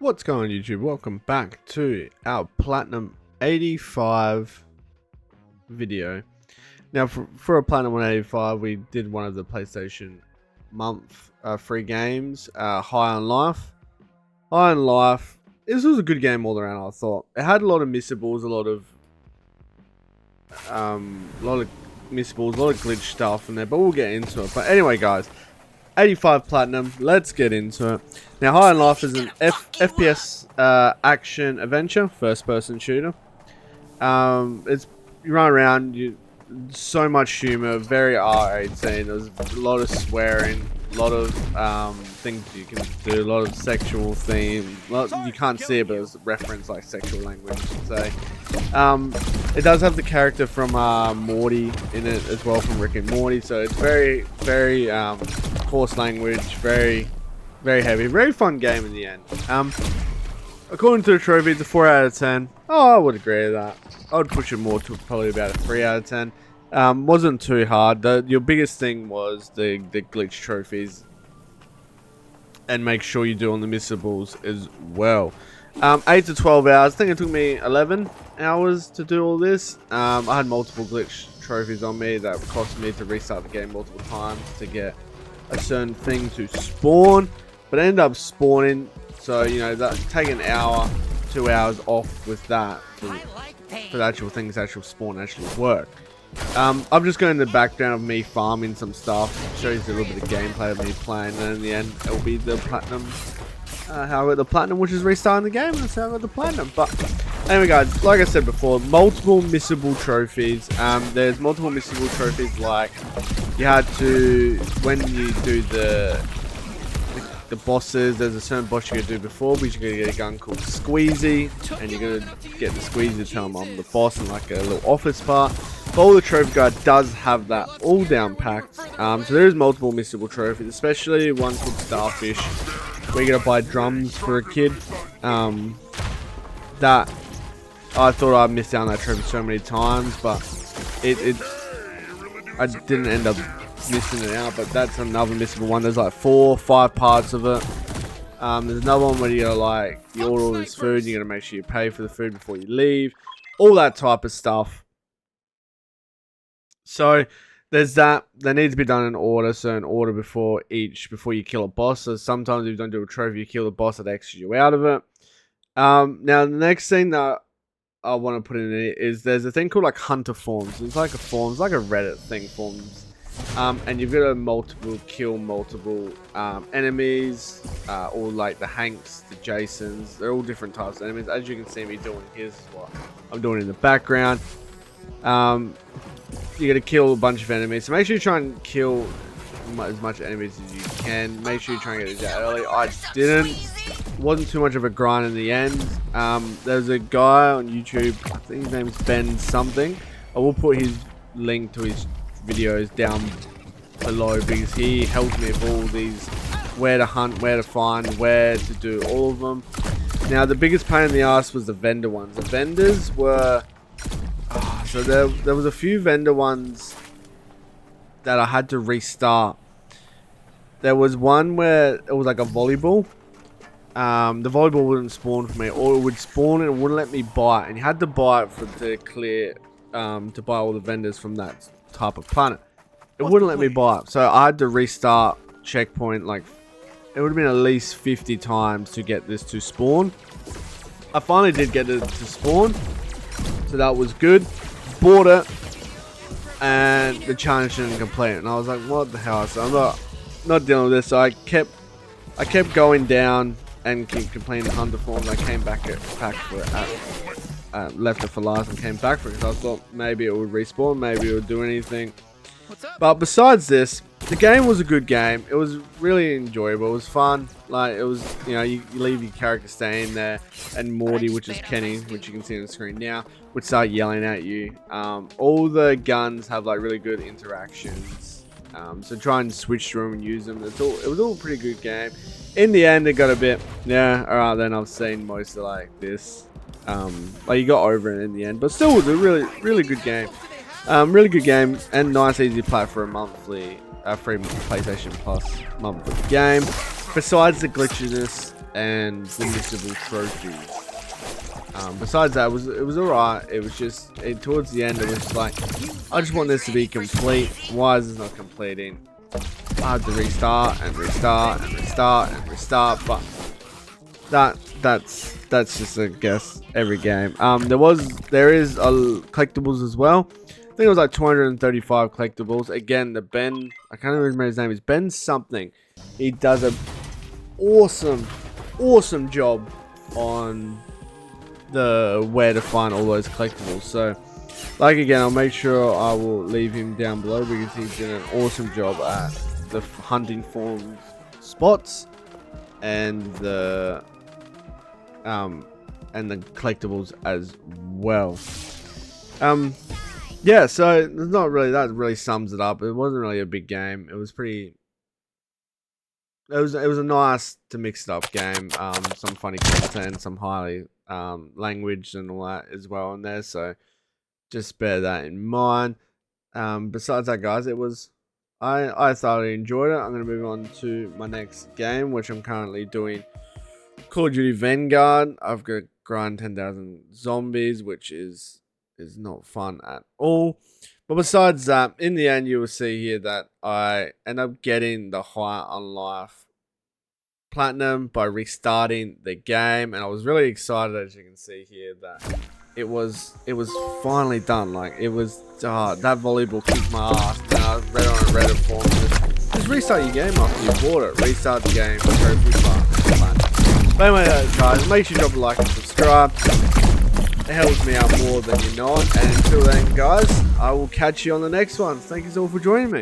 What's going on YouTube? Welcome back to our Platinum 85 video. Now for a Platinum 185 we did one of the PlayStation month free games, High on Life. High on Life, this was a good game all around. I thought it had a lot of missables, a lot of missables, a lot of glitch stuff in there, but we'll get into it. But anyway guys, 85 Platinum, let's get into it. Now High on Life is an FPS action adventure, first person shooter. You run around, so much humor, very R18, there's a lot of swearing, a lot of things you can do, a lot of sexual theme. You can't see it, but it's reference like sexual language, I should say. It does have the character from Morty in it as well, from Rick and Morty, so it's very coarse language, very heavy, very fun game in the end. According to the trophy, it's a 4 out of 10. Oh, I would agree with that. I would push it more to probably about a 3 out of 10. Wasn't too hard. Your biggest thing was the glitch trophies, and make sure you do on the missables as well. 8 to 12 hours. I think it took me 11 hours to do all this. I had multiple glitch trophies on me that cost me to restart the game multiple times to get a certain thing to spawn, but I ended up spawning, so you know that take an hour, 2 hours off with that for the actual things to actually spawn, actually work. I'm just going in the background of me farming some stuff, shows you a little bit of gameplay of me playing, and in the end it'll be the platinum, how I got the platinum, which is restarting the game, and that's how I got the platinum. But anyway guys, like I said before, multiple missable trophies. There's multiple missable trophies, like you had to, when you do the bosses, there's a certain boss you gotta do before, but you're gonna get a gun called Squeezy, and you're gonna get the Squeezy to tell them I'm the boss in like a little office part. But all the trophy guide does have that all down packed. So there is multiple missable trophies, especially one called Starfish, where you gotta buy drums for a kid. That I thought I missed out on that trophy so many times, but I didn't end up missing it out. But that's another missable one. There's like 4 or 5 parts of it. There's another one where you gotta, like, you order all this food, you gotta make sure you pay for the food before you leave, all that type of stuff. So there's that. They need to be done in order, so in order before you kill a boss. So sometimes if you don't do a trophy, you kill the boss, that extras you out of it. Now the next thing that I want to put in it is there's a thing called like hunter forms. It's like a Reddit thing, forms. And you've got to kill multiple enemies, all like the Hanks, the Jasons. They're all different types of enemies. As you can see me doing, here's what I'm doing in the background. You got to kill a bunch of enemies, so make sure you try and kill as much enemies as you can. Make sure you try and get it out early. I didn't. Wasn't too much of a grind in the end. There's a guy on YouTube, I think his name's Ben something. I will put his link to his videos down below, because he helped me with all these, where to hunt, where to find, where to do all of them. Now the biggest pain in the ass was the vendor ones. The vendors were so there was a few vendor ones that I had to restart. There was one where it was like a volleyball. The volleyball wouldn't spawn for me, or it would spawn and it wouldn't let me buy it, and you had to buy it to buy all the vendors from that type of planet. It wouldn't let me buy it, so I had to restart checkpoint, like it would have been at least 50 times to get this to spawn. I finally did get it to spawn, so that was good. Bought it, and the challenge didn't complete, and I was like, what the hell? So I'm not dealing with this. So I kept going down and keep completing hunter forms. I came back for it, left it for last and came back for it, because I thought maybe it would respawn, maybe it would do anything. But besides this, the game was a good game. It was really enjoyable. It was fun. Like, it was, you know, you leave your character staying there, and Morty, which is Kenny, which you can see on the screen now, would start yelling at you. All the guns have like really good interactions. So try and switch through them and use them. It was all a pretty good game. In the end, it got a bit, yeah, alright then, I've seen most of like this. Like, you got over it in the end, but still, it was a really good game. Really good game, and nice, easy play for a monthly free PlayStation Plus monthly game. Besides the glitchiness, and the missable trophies. Besides that, it was alright. It was just towards the end, it was like, I just want this to be complete. Why is this not completing? I had to restart and restart and restart and restart, but that's just, I guess, every game. There is collectibles as well. I think it was like 235 collectibles. Again, the Ben, I can't remember his name, is Ben something. He does a awesome job on where to find all those collectibles. So, like, again, I'll make sure I will leave him down below because he's done an awesome job at the hunting for spots and the collectibles as well. Yeah, so there's not really, that really sums it up. It wasn't really a big game. It was a nice to mix it up game. Some funny content, some highly language and all that as well in there. So just bear that in mind. Besides that, guys, I thoroughly enjoyed it. I'm gonna move on to my next game, which I'm currently doing Call of Duty Vanguard. I've got to grind 10,000 zombies, which is not fun at all. But besides that, in the end, you will see here that I end up getting the High on Life Platinum by restarting the game, and I was really excited, as you can see here, that it was finally done. Like, it was that volleyball kicked my ass. And I read on a Reddit forum, just restart your game after you bought it. Restart the game, trophy platinum. But anyway, guys, make sure you drop a like and subscribe. It helps me out more than you know. And until then, guys, I will catch you on the next one. Thank you all for joining me.